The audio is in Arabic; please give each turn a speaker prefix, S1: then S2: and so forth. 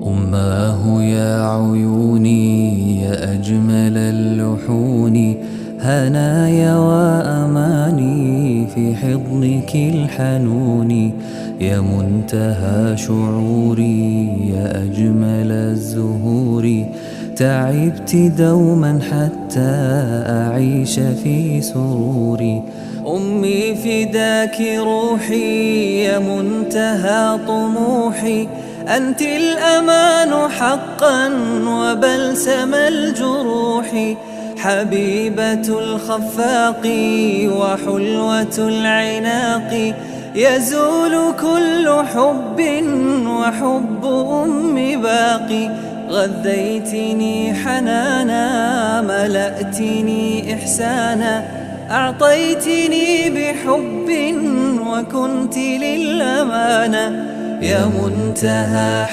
S1: أماه يا عيوني يا أجمل اللحون، هنايا وأماني في حضنك الحنون، يا منتهى شعوري يا أجمل الزهور، تعبت دوما حتى أعيش في سروري. أمي فداك روحي يا منتهى طموحي، أنت الأمان حقا وبلسم الجروح، حبيبة الخفاق وحلوة العناق، يزول كل حب وحب أمي باقي. غذيتني حنانا ملأتني إحسانا، أعطيتني بحب وكنت للأمانة، يا منتهى